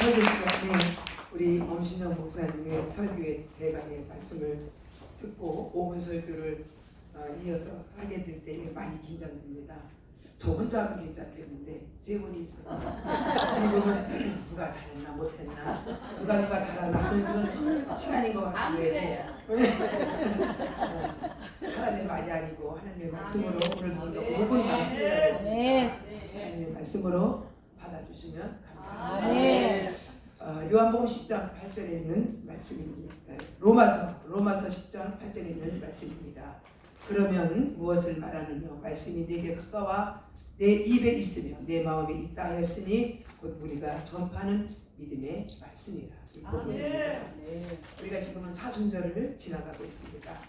설교 시간에 우리 엄신영 목사님의 설교의 대강의 말씀을 듣고 5분 설교를 이어서 하게 될 때 많이 긴장됩니다. 저 혼자 하면 괜찮겠는데 세 분이 있어서 대부분 누가 잘했나 못했나 누가 잘하나 하는 그런 시간인 것 같은데 사람의 말이 아니고 하나님의 말씀으로 오늘 5분 말씀을 하겠습니다. 하나님의 말씀으로 받아주시면 감사하겠습니다. 요한복음 10장 8절에 있는 말씀입니다. 로마서 10장 8절에 있는 말씀입니다. 그러면 무엇을 말하느냐? 말씀이 내게 가까워 내 입에 있으며 내 마음에 있다 하였으니 곧 우리가 전파하는 믿음의 말씀이라. 이 부분입니다. 우리가 지금은 사순절을 지나가고 있습니다.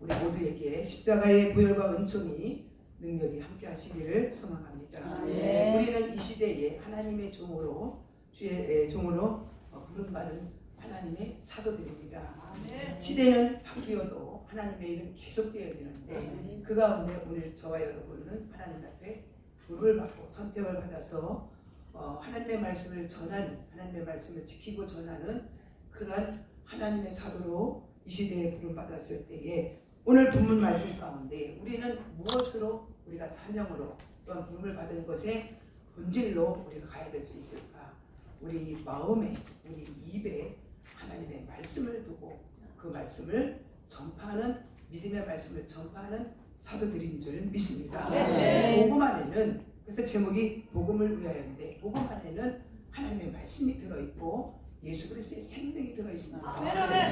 우리 모두에게 십자가의 보혈과 은총이 능력이 함께 하시기를 소망합니다. 우리는 이 시대에 하나님의 종으로 주의 종으로 부름받은 하나님의 사도들입니다. 시대는 바뀌어도 하나님의 일은 계속되어야 되는데 그 가운데 오늘 저와 여러분은 하나님 앞에 부름을 받고 선택을 받아서 하나님의 말씀을 전하는, 하나님의 말씀을 지키고 전하는 그러한 하나님의 사도로 이 시대에 부름받았을 때에 오늘 본문 말씀 가운데 우리는 무엇으로 우리가 사명으로 또한 부름을 받은 것에 본질로 우리가 가야 될 수 있을까? 우리 마음에, 우리 입에 하나님의 말씀을 두고 그 말씀을 전파하는, 믿음의 말씀을 전파하는 사도들인 줄 믿습니다. 복음 안에는, 그래서 제목이 복음을 위하여인데 복음 안에는 하나님의 말씀이 들어있고 예수 그리스도의 생명이 들어있습니다.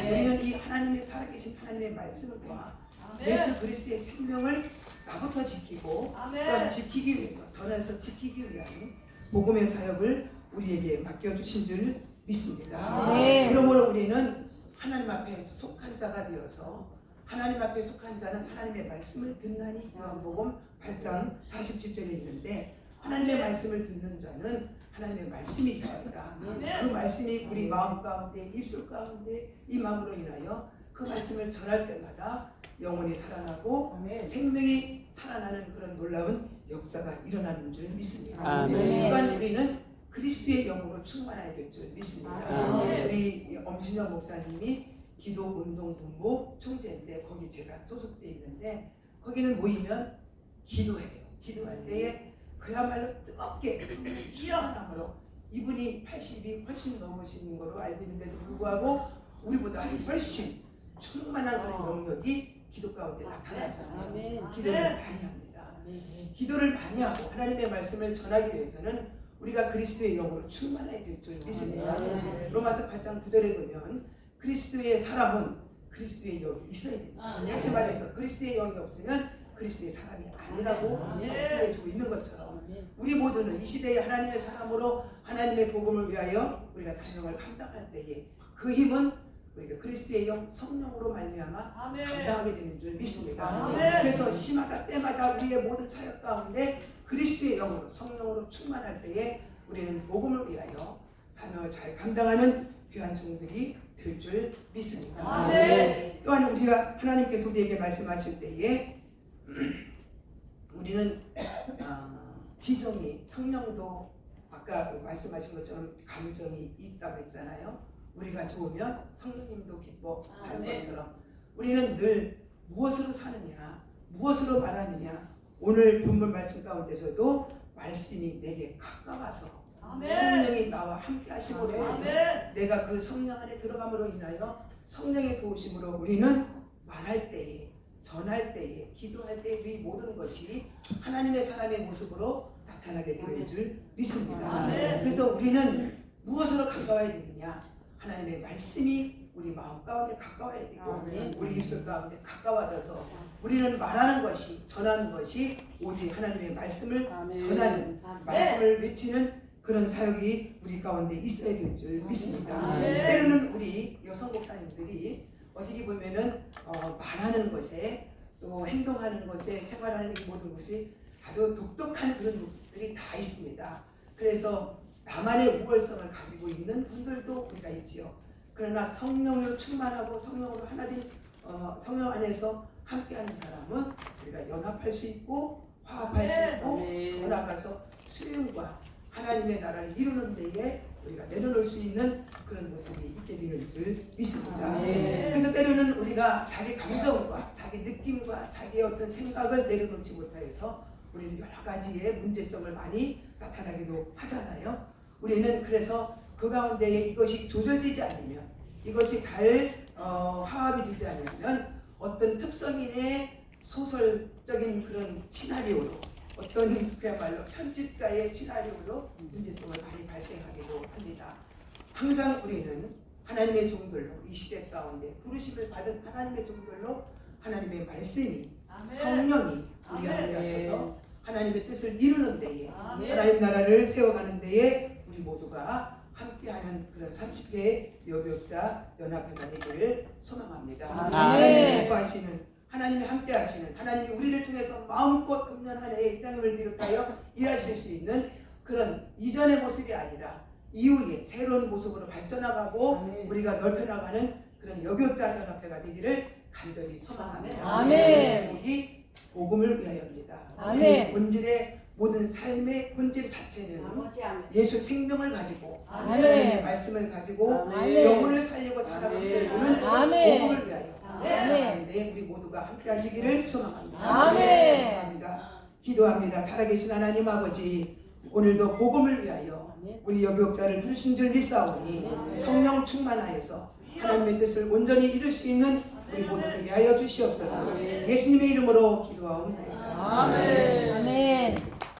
우리는 이 하나님의 살아계신 하나님의 말씀과 예수 그리스도의 생명을 나부터 지키고 또한 지키기 위해서, 전해서 지키기 위한 복음의 사역을 우리에게 맡겨주신 줄 믿습니다. 그러므로 우리는 하나님 앞에 속한 자가 되어서, 하나님 앞에 속한 자는 하나님의 말씀을 듣나니, 요한복음 8장 47절에 있는데 하나님의 말씀을 듣는 자는 하나님의 말씀이 있습니다. 그 말씀이 우리 마음 가운데, 입술 가운데 이 마음으로 인하여 그 말씀을 전할 때마다 영혼이 살아나고 생명이 살아나는 그런 놀라운 역사가 일어나는 줄 믿습니다. 또한 우리는 그리스도의 영으로 충만해야 될 줄 믿습니다. 우리 엄신영 목사님이 기도운동본부 총재인데 거기 제가 소속되어 있는데 거기는 모이면 기도해요. 기도할 때에 그야말로 뜨겁게 성령 충만함으로, 이분이 80이 훨씬 넘으신 거로 알고 있는데도 불구하고 우리보다 훨씬 충만한 그런 능력이 기도 가운데 나타나잖아요. 기도를 많이 합니다. 기도를 많이 하고 하나님의 말씀을 전하기 위해서는 우리가 그리스도의 영으로 충만해야 될 줄 믿습니다. 로마서 8장 9절에 보면 그리스도의 사람은 그리스도의 영이 있어야 됩니다. 다시 말해서 그리스도의 영이 없으면 그리스도의 사람이 아니라고 말씀해 주고 있는 것처럼 우리 모두는 이 시대의 하나님의 사람으로 하나님의 복음을 위하여 우리가 사명을 감당할 때에 그 힘은 우리가 그리스도의 영 성령으로 말미암아 감당하게 되는 줄 믿습니다. 그래서 시마다 때마다 우리의 모든 사역 가운데 그리스도의 영으로, 성령으로 충만할 때에 우리는 복음을 위하여 사명을 잘 감당하는 귀한 종들이 될 줄 믿습니다. 또한 우리가 하나님께서 우리에게 말씀하실 때에 우리는 지정이, 성령도 아까 말씀하신 것처럼 감정이 있다고 했잖아요. 우리가 좋으면 성령님도 기뻐하는 것처럼 우리는 늘 무엇으로 사느냐, 무엇으로 말하느냐. 오늘 본문 말씀 가운데서도 말씀이 내게 가까워서 성령이 나와 함께 하심으로 내가 그 성령 안에 들어감으로 인하여 성령의 도우심으로 우리는 말할 때에, 전할 때에, 기도할 때에 이 모든 것이 하나님의 사람의 모습으로 나타나게 되는 줄 믿습니다. 그래서 우리는 무엇으로 가까워야 되느냐? 하나님의 말씀이 우리 마음 가운데 가까워야 되고 우리 입술 가운데 가까워져서 우리는 말하는 것이, 전하는 것이 오직 하나님의 말씀을 전하는, 말씀을 외치는 그런 사역이 우리 가운데 있어야 될 줄 믿습니다. 때로는 우리 여성 목사님들이 어떻게 보면은 말하는 것에 또 행동하는 것에, 생활하는 이 모든 것이 아주 독특한 그런 모습들이 다 있습니다. 그래서 나만의 우월성을 가지고 있는 분들도 우리가 있지요. 그러나 성령으로 충만하고 성령으로 하나된 성령 안에서 함께하는 사람은 우리가 연합할 수 있고 화합할 수 있고 더 나아가서 수용과 하나님의 나라를 이루는 데에 우리가 내려놓을 수 있는 그런 모습이 있게 되는 줄 믿습니다. 그래서 때로는 우리가 자기 감정과 자기 느낌과 자기의 어떤 생각을 내려놓지 못하여서 우리는 여러 가지의 문제성을 많이 나타나기도 하잖아요. 우리는 그래서 그 가운데에 이것이 조절되지 않으면, 이것이 잘 화합이 되지 않으면 어떤 특성인의 소설적인 그런 시나리오로, 어떤 그야말로 편집자의 시나리오로 문제성을 많이 발생하기도 합니다. 항상 우리는 하나님의 종들로, 이 시대 가운데 부르심을 받은 하나님의 종들로 하나님의 말씀이, 성령이 우리와 함께 하셔서 하나님의 뜻을 이루는 데에, 하나님 나라를 세워가는 데에 우리 모두가 함께하는 그런 30회 여교육자 연합회가 되기를 소망합니다. 하나님이 공부하시는, 하나님이 함께하시는, 하나님이 우리를 통해서 마음껏 금년 한 해에 이장님을 비롯하여 일하실 수 있는 그런 이전의 모습이 아니라 이후에 새로운 모습으로 발전하고 우리가 넓혀나가는 그런 여교육자 연합회가 되기를 간절히 소망합니다. 제목이 복음을 위하여입니다. 본질의 모든 삶의 본질 자체는 예수 생명을 가지고 하나님의 말씀을 가지고 영혼을 살리고 사람을 세우는 복음을 위하여 살아가는데 우리 모두가 함께 하시기를 소망합니다. 감사합니다. 기도합니다. 살아계신 하나님 아버지, 오늘도 복음을 위하여 우리 여교육자를 부르신 줄 믿사오니 성령 충만하여서 하나님의 뜻을 온전히 이룰 수 있는 우리 모두 되게 하여 주시옵소서. 예수님의 이름으로 기도하옵나이다. 아멘.